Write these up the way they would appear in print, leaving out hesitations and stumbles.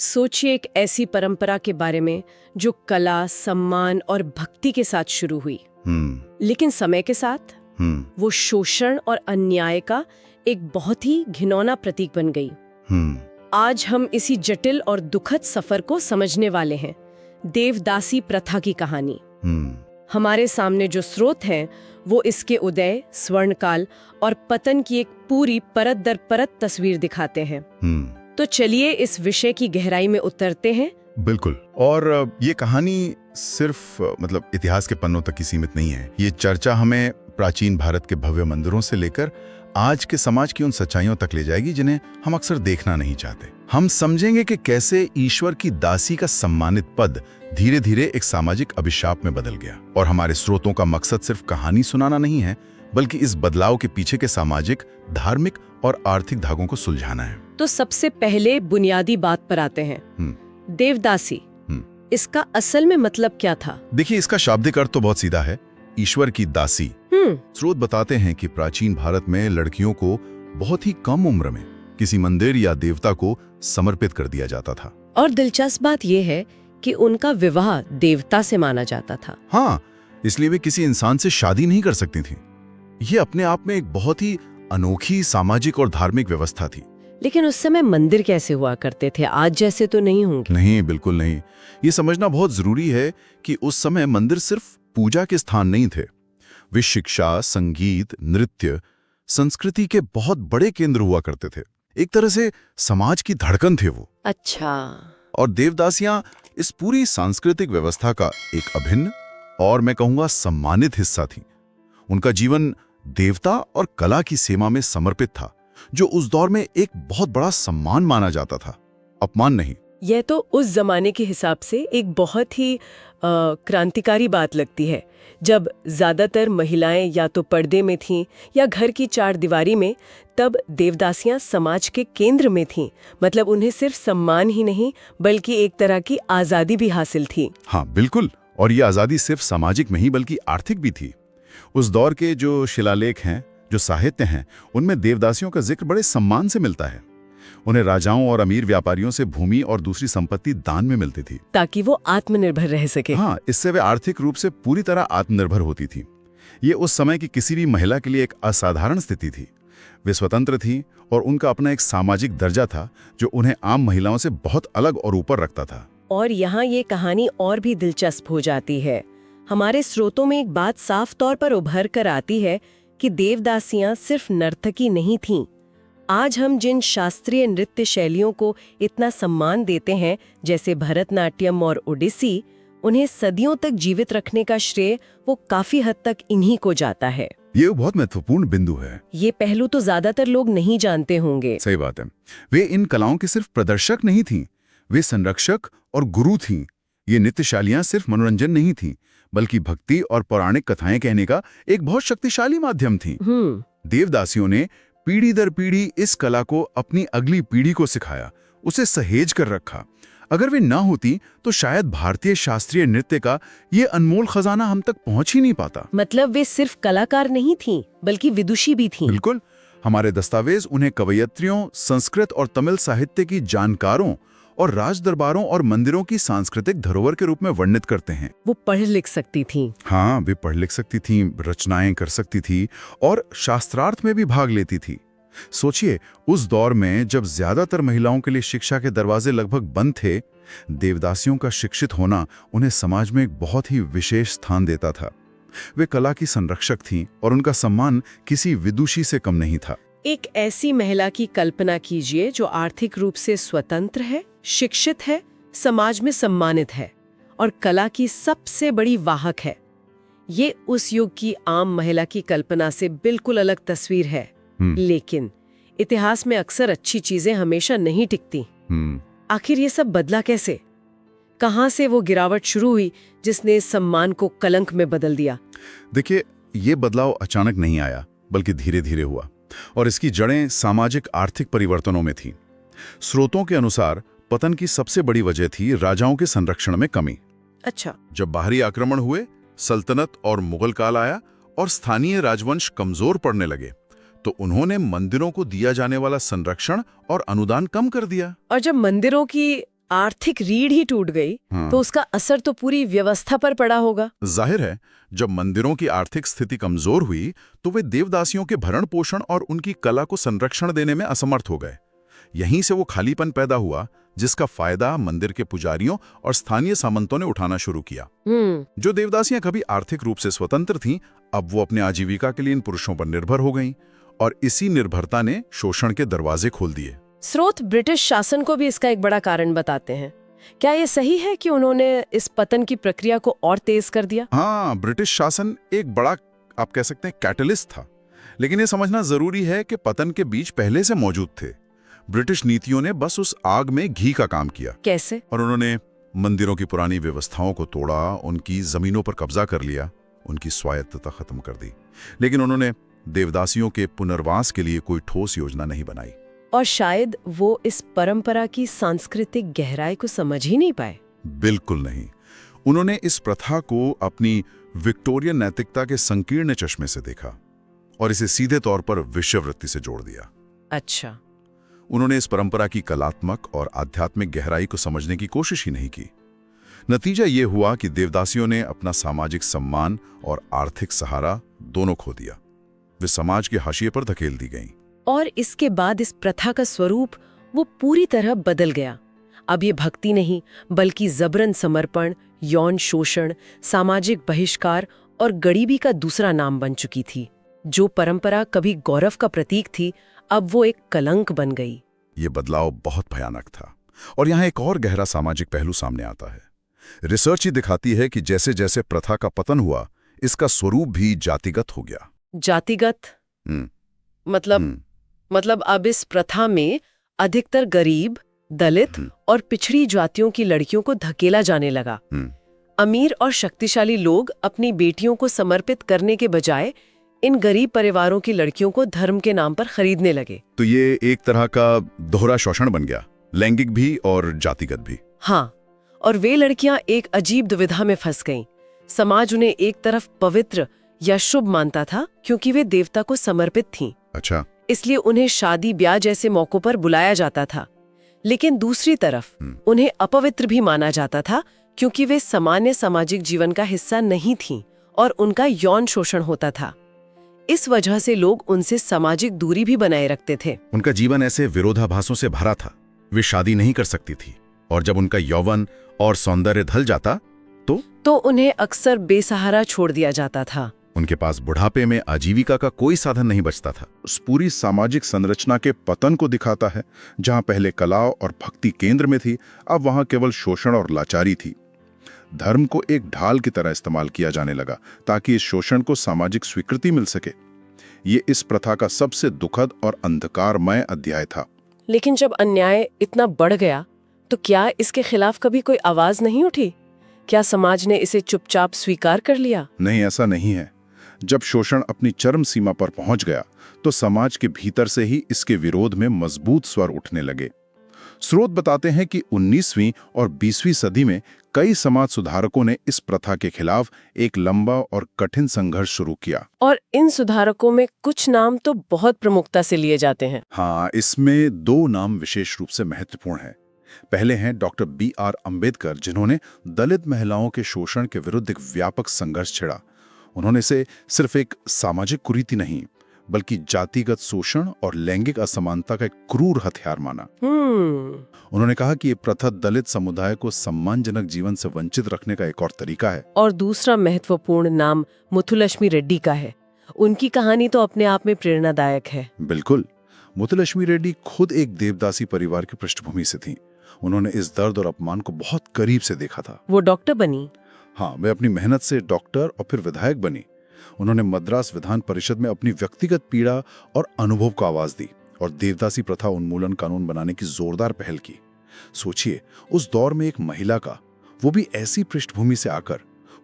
सोचिए एक ऐसी परंपरा के बारे में जो कला, सम्मान और भक्ति के साथ शुरू हुई, लेकिन समय के साथ वो शोषण और अन्याय का एक बहुत ही घिनौना प्रतीक बन गई। आज हम इसी जटिल और दुखद सफर को समझने वाले हैं, देवदासी प्रथा की कहानी। हमारे सामने जो स्रोत हैं वो इसके उदय, स्वर्णकाल और पतन की एक पूरी परत दर परत तस्वीर दिखाते हैं। तो चलिए इस विषय की गहराई में उतरते हैं। बिल्कुल। और ये कहानी सिर्फ इतिहास के पन्नों तक ही सीमित नहीं है। ये चर्चा हमें प्राचीन भारत के भव्य मंदिरों से लेकर आज के समाज की उन सच्चाइयों तक ले जाएगी जिन्हें हम अक्सर देखना नहीं चाहते। हम समझेंगे कि कैसे ईश्वर की दासी का सम्मानित पद धीरे धीरे एक सामाजिक अभिशाप में बदल गया। और हमारे स्रोतों का मकसद सिर्फ कहानी सुनाना नहीं है, बल्कि इस बदलाव के पीछे के सामाजिक, धार्मिक और आर्थिक धागों को सुलझाना है। तो सबसे पहले बुनियादी बात पर आते हैं। देवदासी, इसका असल में मतलब क्या था? देखिए, इसका शाब्दिक अर्थ तो बहुत सीधा है, ईश्वर की दासी। स्रोत बताते हैं कि प्राचीन भारत में लड़कियों को बहुत ही कम उम्र में किसी मंदिर या देवता को समर्पित कर दिया जाता था। और दिलचस्प बात यह है कि उनका विवाह देवता से माना जाता था। हाँ, इसलिए वे किसी इंसान से शादी नहीं कर सकती थीं। ये अपने आप में एक बहुत ही अनोखी सामाजिक और धार्मिक व्यवस्था थी। लेकिन उस समय मंदिर कैसे हुआ करते थे? आज जैसे तो नहीं होंगे। नहीं, बिल्कुल नहीं। ये समझना बहुत जरूरी है कि उस समय मंदिर सिर्फ पूजा के स्थान नहीं थे। वे शिक्षा, संगीत, नृत्य, संस्कृति के बहुत बड़े केंद्र हुआ करते थे। एक तरह से समाज की धड़कन थे वो। अच्छा। और देवदासियां इस पूरी सांस्कृतिक व्यवस्था का एक अभिन्न और मैं कहूंगा सम्मानित हिस्सा थी। उनका जीवन देवता और कला की सेवा में समर्पित था, जो उस दौर में एक बहुत बड़ा सम्मान माना जाता था, अपमान नहीं। यह तो उस जमाने के हिसाब से एक बहुत ही क्रांतिकारी बात लगती है, जब ज्यादातर महिलाएं या तो पर्दे में थीं या घर की चार दीवारी में। तब देवदासियां समाज के केंद्र में थीं। मतलब उन्हें सिर्फ सम्मान ही नहीं बल्कि एक तरह की आजादी भी हासिल थी। हाँ, बिल्कुल। और ये आजादी सिर्फ सामाजिक नहीं बल्कि आर्थिक भी थी। उस दौर के जो शिलालेख हैं, जो साहित्य हैं, उनमें देवदासियों का जिक्र बड़े सम्मान से मिलता है। उन्हें राजाओं और अमीर व्यापारियों से भूमि और दूसरी संपत्ति दान में मिलती थी, ताकि वो आत्मनिर्भर रह सके। हाँ, इससे वे आर्थिक रूप से पूरी तरह आत्मनिर्भर होती थी। ये उस समय की किसी भी महिला के लिए एक असाधारण स्थिति थी। वे स्वतंत्र थी और उनका अपना एक सामाजिक दर्जा था जो उन्हें आम महिलाओं से बहुत अलग और ऊपर रखता था। और यहाँ ये कहानी और भी दिलचस्प हो जाती है। हमारे स्रोतों में एक बात साफ तौर पर उभर कर आती है कि देवदासियां सिर्फ नर्तकी नहीं थीं। आज हम जिन शास्त्रीय नृत्य शैलियों को इतना सम्मान देते हैं, जैसे भरतनाट्यम और ओडिसी, उन्हें सदियों तक जीवित रखने का श्रेय वो काफी हद तक इन्हीं को जाता है। ये बहुत महत्वपूर्ण बिंदु है। ये पहलू तो ज्यादातर लोग नहीं जानते होंगे। सही बात है। वे इन कलाओं के सिर्फ प्रदर्शक नहीं थीं, वे संरक्षक और गुरु थीं। ये नृत्यशालियां सिर्फ मनोरंजन नहीं थीं, बल्कि भक्ति और पौराणिक कथाएं कहने का एक बहुत शक्तिशाली माध्यम थीं। देवदासियों ने पीढ़ी दर पीढ़ी इस कला को अपनी अगली पीढ़ी को सिखाया, उसे सहेज कर रखा। अगर वे ना होती तो शायद भारतीय शास्त्रीय नृत्य का ये अनमोल खजाना हम तक पहुंच ही नहीं पाता। मतलब वे सिर्फ कलाकार नहीं थीं, बल्कि विदुषी भी थीं। बिल्कुल। हमारे दस्तावेज उन्हें कवयित्रियों, संस्कृत और तमिल साहित्य की जानकारों और राज दरबारों और मंदिरों की सांस्कृतिक धरोहर के रूप में वर्णित करते हैं। वो पढ़ लिख सकती थीं। हाँ, वे पढ़ लिख सकती थीं, रचनाएं कर सकती थी और शास्त्रार्थ में भी भाग लेती थी। सोचिए, उस दौर में जब ज्यादातर महिलाओं के लिए शिक्षा के दरवाजे लगभग बंद थे, देवदासियों का शिक्षित होना उन्हें समाज में एक बहुत ही विशेष स्थान देता था। वे कला की संरक्षक थीं और उनका सम्मान किसी विदुषी से कम नहीं था। एक ऐसी महिला की कल्पना कीजिए जो आर्थिक रूप से स्वतंत्र है, शिक्षित है, समाज में सम्मानित है और कला की सबसे बड़ी वाहक है। ये उस युग की आम महिला की कल्पना से बिल्कुल अलग तस्वीर है। लेकिन इतिहास में अक्सर अच्छी चीजें हमेशा नहीं टिकती। आखिर ये सब बदला कैसे? कहां से वो गिरावट शुरू हुई जिसने इस सम्मान को कलंक में बदल दिया? देखिए, ये बदलाव अचानक नहीं आया, बल्कि धीरे धीरे हुआ और इसकी जड़ें सामाजिक आर्थिक परिवर्तनों में थीं। स्रोतों के अनुसार पतन की सबसे बड़ी वजह थी राजाओं के संरक्षण में कमी। अच्छा। जब बाहरी आक्रमण हुए, सल्तनत और मुगल काल आया और स्थानीय राजवंश कमजोर पड़ने लगे, तो उन्होंने मंदिरों को दिया जाने वाला संरक्षण और अनुदान कम कर दिया। और जब मंदिरों की आर्थिक रीढ़ ही टूट गई तो उसका असर तो पूरी व्यवस्था पर पड़ा होगा। जाहिर है, जब मंदिरों की आर्थिक स्थिति कमजोर हुई तो वे देवदासियों के भरण पोषण और उनकी कला को संरक्षण देने में असमर्थ हो गए। यहीं से वो खालीपन पैदा हुआ जिसका फायदा मंदिर के पुजारियों और स्थानीय सामंतों ने उठाना शुरू किया। जो देवदासियां कभी आर्थिक रूप से स्वतंत्र थीं, अब वो अपने आजीविका के लिए इन पुरुषों पर निर्भर हो गईं, और इसी निर्भरता ने शोषण के दरवाजे खोल दिए। स्रोत ब्रिटिश शासन को भी इसका एक बड़ा कारण बताते हैं। क्या ये सही है कि उन्होंने इस पतन की प्रक्रिया को और तेज कर दिया? हाँ, ब्रिटिश शासन एक बड़ा, आप कह सकते हैं, कैटलिस्ट था। लेकिन ये समझना जरूरी है कि पतन के बीज पहले से मौजूद थे। ब्रिटिश नीतियों ने बस उस आग में घी का काम किया। कैसे? और उन्होंने मंदिरों की पुरानी व्यवस्थाओं को तोड़ा, उनकी जमीनों पर कब्जा कर लिया, उनकी स्वायत्तता खत्म कर दी। लेकिन उन्होंने देवदासियों के पुनर्वास के लिए कोई ठोस योजना नहीं बनाई। और शायद वो इस परंपरा की सांस्कृतिक गहराई को समझ ही नहीं पाए। बिल्कुल नहीं। उन्होंने इस प्रथा को अपनी विक्टोरियन नैतिकता के संकीर्ण चश्मे से देखा और इसे सीधे तौर पर विषयवृत्ति से जोड़ दिया। अच्छा। उन्होंने इस परंपरा की कलात्मक और आध्यात्मिक गहराई को समझने की कोशिश ही नहीं की। नतीजा ये हुआ कि देवदासियों ने अपना सामाजिक सम्मान और आर्थिक सहारा दोनों खो दिया। वे समाज के हाशिए पर धकेल दी गईं। और इसके बाद इस प्रथा का स्वरूप वो पूरी तरह बदल गया। अब ये भक्ति नहीं, बल्कि जबरन समर्पण, यौन शोषण, सामाजिक बहिष्कार और गरीबी का दूसरा नाम बन चुकी थी। जो परंपरा कभी गौरव का प्रतीक थी, अब वो एक कलंक बन गई। ये बदलाव बहुत भयानक था। और यहाँ एक और गहरा सामाजिक पहलू सामने आता है। रिसर्च ही दिखाती है कि जैसे जैसे प्रथा का पतन हुआ, इसका स्वरूप भी जातिगत हो गया। जातिगत? मतलब अब इस प्रथा में अधिकतर गरीब, दलित और पिछड़ी जातियों की लड़कियों को धकेला जाने लगा। अमीर और शक्तिशाली लोग अपनी बेटियों को समर्पित करने के बजाय इन गरीब परिवारों की लड़कियों को धर्म के नाम पर खरीदने लगे। तो ये एक तरह का दोहरा शोषण बन गया, लैंगिक भी और जातिगत भी। हाँ, और वे लड़कियां एक अजीब दुविधा में फंस गईं। समाज उन्हें एक तरफ पवित्र या शुभ मानता था क्योंकि वे देवता को समर्पित थीं। अच्छा। इसलिए उन्हें शादी ब्याह जैसे मौकों पर बुलाया जाता था। लेकिन दूसरी तरफ उन्हें अपवित्र भी माना जाता था क्योंकि वे सामान्य सामाजिक जीवन का हिस्सा नहीं थीं और उनका यौन शोषण होता था। इस वजह से लोग उनसे सामाजिक दूरी भी बनाए रखते थे। उनका जीवन ऐसे विरोधाभासों से भरा था। वे शादी नहीं कर सकती थी, और जब उनका यौवन और सौंदर्य ढल जाता तो उन्हें अक्सर बेसहारा छोड़ दिया जाता था। उनके पास बुढ़ापे में आजीविका का कोई साधन नहीं बचता था। उस पूरी सामाजिक संरचना के पतन को दिखाता है। जहां पहले कला और भक्ति केंद्र में थी, अब वहां केवल शोषण और लाचारी थी। धर्म को एक ढाल की तरह इस्तेमाल किया जाने लगा ताकि इस शोषण को सामाजिक स्वीकृति मिल सके। ये इस प्रथा का सबसे दुखद और अंधकारमय अध्याय था। लेकिन जब अन्याय इतना बढ़ गया तो क्या इसके खिलाफ कभी कोई आवाज नहीं उठी? क्या समाज ने इसे चुपचाप स्वीकार कर लिया? नहीं, ऐसा नहीं है। जब शोषण अपनी चरम सीमा पर पहुंच गया तो समाज के भीतर से ही इसके विरोध में मजबूत स्वर उठने लगे। स्रोत बताते हैं कि 19वीं और 20वीं सदी में कई समाज सुधारकों ने इस प्रथा के खिलाफ एक लंबा और कठिन संघर्ष शुरू किया। और इन सुधारकों में कुछ नाम तो बहुत प्रमुखता से लिए जाते हैं। हाँ, इसमें 2 नाम विशेष रूप से महत्वपूर्ण हैं। पहले हैं डॉक्टर B.R. अम्बेडकर, जिन्होंने दलित महिलाओं के शोषण के विरुद्ध एक व्यापक संघर्ष छेड़ा। उन्होंने इसे सिर्फ एक सामाजिक कुरीति नहीं, बल्कि जातिगत शोषण और लैंगिक असमानता का एक क्रूर हथियार माना। उन्होंने कहा कि ये प्रथा दलित समुदाय को सम्मानजनक जीवन से वंचित रखने का एक और तरीका है। और दूसरा महत्वपूर्ण नाम मुथुलक्ष्मी रेड्डी का है। उनकी कहानी तो अपने आप में प्रेरणादायक है। बिल्कुल। मुथुलक्ष्मी रेड्डी खुद एक देवदासी परिवार की पृष्ठभूमि से थी। उन्होंने इस दर्द और अपमान को बहुत करीब से देखा था। वो डॉक्टर बनी? हाँ, वे अपनी मेहनत से डॉक्टर और फिर विधायक बनी। उन्होंने मद्रास विधान परिषद में अपनी व्यक्तिगत पीड़ा और अनुभव को आवाज दी और देवदासी प्रथा उन्मूलन कानून बनाने की जोरदार पहल की। सोचिए, उस दौर में एक महिला का, वो भी ऐसी पृष्ठभूमि से आकर,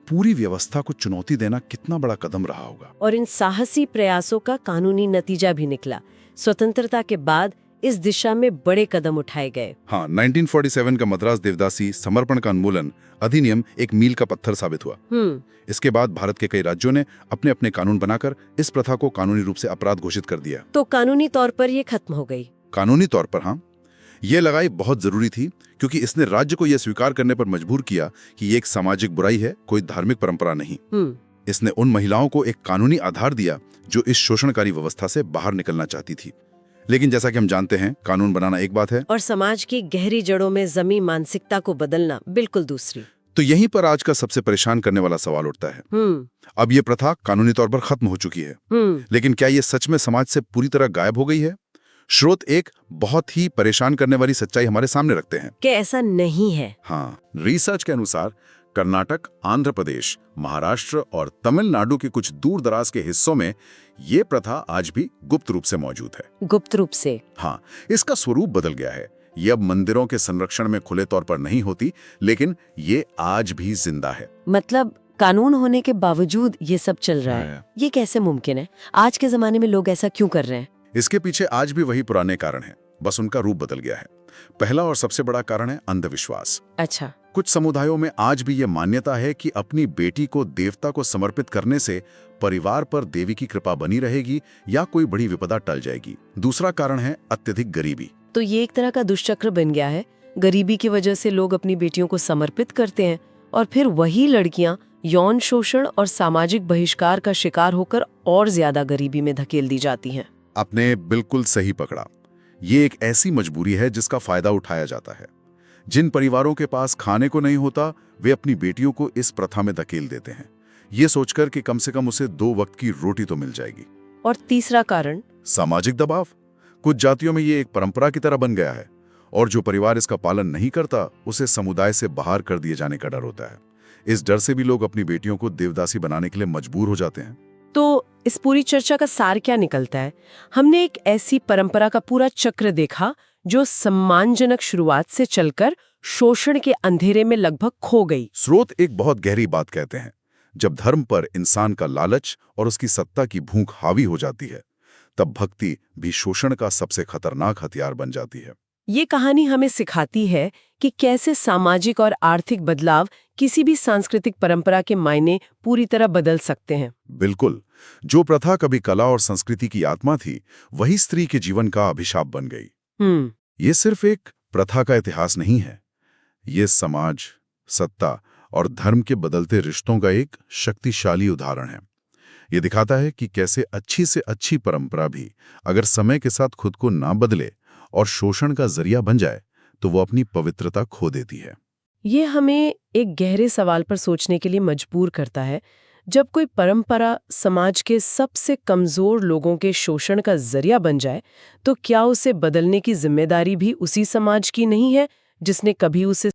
पूरी व्यवस्था को चुनौती देना कितना बड़ा कदम रहा होगा। और इन साहसी प्रयासों का कानूनी नतीजा भी निकला। स्वतंत्रता के बाद इस दिशा में बड़े कदम उठाए गए। हाँ, 1947 का मद्रास देवदासी समर्पण का उन्मूलन अधिनियम एक मील का पत्थर साबित हुआ। इसके बाद भारत के कई राज्यों ने अपने अपने कानून बनाकर इस प्रथा को कानूनी रूप से अपराध घोषित कर दिया। तो कानूनी तौर पर ये खत्म हो गई? कानूनी तौर पर हाँ। ये लगाई बहुत जरूरी थी क्योंकि इसने राज्य को यह स्वीकार करने पर मजबूर किया कि ये एक सामाजिक बुराई है, कोई धार्मिक परंपरा नहीं। इसने उन महिलाओं को एक कानूनी आधार दिया जो इस शोषणकारी व्यवस्था से बाहर निकलना चाहती थी। लेकिन जैसा कि हम जानते हैं, कानून बनाना एक बात है और समाज की गहरी जड़ों में जमी मानसिकता को बदलना बिल्कुल दूसरी। तो यहीं पर आज का सबसे परेशान करने वाला सवाल उठता है। अब ये प्रथा कानूनी तौर पर खत्म हो चुकी है, लेकिन क्या ये सच में समाज से पूरी तरह गायब हो गई है? स्रोत एक बहुत ही परेशान करने वाली सच्चाई हमारे सामने रखते हैं कि ऐसा नहीं है। हाँ, रिसर्च के अनुसार कर्नाटक, आंध्र प्रदेश, महाराष्ट्र और तमिलनाडु के कुछ दूर दराज के हिस्सों में ये प्रथा आज भी गुप्त रूप से मौजूद है। गुप्त रूप से? हाँ, इसका स्वरूप बदल गया है। ये अब मंदिरों के संरक्षण में खुले तौर पर नहीं होती, लेकिन ये आज भी जिंदा है। मतलब कानून होने के बावजूद ये सब चल रहा है। ये कैसे मुमकिन है? आज के जमाने में लोग ऐसा क्यों कर रहे हैं? इसके पीछे आज भी वही पुराने कारण हैं, बस उनका रूप बदल गया है। पहला और सबसे बड़ा कारण है अंधविश्वास। अच्छा। कुछ समुदायों में आज भी ये मान्यता है कि अपनी बेटी को देवता को समर्पित करने से परिवार पर देवी की कृपा बनी रहेगी या कोई बड़ी विपदा टल जाएगी। दूसरा कारण है अत्यधिक गरीबी। तो ये एक तरह का दुष्चक्र बन गया है। गरीबी की वजह से लोग अपनी बेटियों को समर्पित करते हैं और फिर वही लड़कियां यौन शोषण और सामाजिक बहिष्कार का शिकार होकर और ज्यादा गरीबी में धकेल दी जाती हैं। आपने बिल्कुल सही पकड़ा। ये एक ऐसी मजबूरी है जिसका फायदा उठाया जाता है। जिन परिवारों के पास खाने को नहीं होता, वे अपनी बेटियों को इस प्रथा में धकेल देते हैं, ये सोचकर कि कम से कम उसे 2 वक्त की रोटी तो मिल जाएगी। और तीसरा कारण? सामाजिक दबाव। कुछ जातियों में ये एक परंपरा की तरह बन गया है और जो परिवार इसका पालन नहीं करता, उसे समुदाय से बाहर कर दिए जाने का डर होता है। इस डर से भी लोग अपनी बेटियों को देवदासी बनाने के लिए मजबूर हो जाते हैं। तो इस पूरी चर्चा का सार क्या निकलता है? हमने एक ऐसी परंपरा का पूरा चक्र देखा जो सम्मानजनक शुरुआत से चलकर शोषण के अंधेरे में लगभग खो गई। स्रोत एक बहुत गहरी बात कहते हैं। जब धर्म पर इंसान का लालच और उसकी सत्ता की भूख हावी हो जाती है, तब भक्ति भी शोषण का सबसे खतरनाक हथियार बन जाती है। ये कहानी हमें सिखाती है कि कैसे सामाजिक और आर्थिक बदलाव किसी भी सांस्कृतिक परंपरा के मायने पूरी तरह बदल सकते हैं। बिल्कुल। जो प्रथा कभी कला और संस्कृति की आत्मा थी, वही स्त्री के जीवन का अभिशाप बन गई। ये सिर्फ एक प्रथा का इतिहास नहीं है, ये समाज, सत्ता और धर्म के बदलते रिश्तों का एक शक्तिशाली उदाहरण है। ये दिखाता है कि कैसे अच्छी से अच्छी परंपरा भी अगर समय के साथ खुद को ना बदले और शोषण का जरिया बन जाए, तो वो अपनी पवित्रता खो देती है। ये हमें एक गहरे सवाल पर सोचने के लिए मजबूर करता है। जब कोई परंपरा समाज के सबसे कमजोर लोगों के शोषण का जरिया बन जाए, तो क्या उसे बदलने की जिम्मेदारी भी उसी समाज की नहीं है जिसने कभी उसे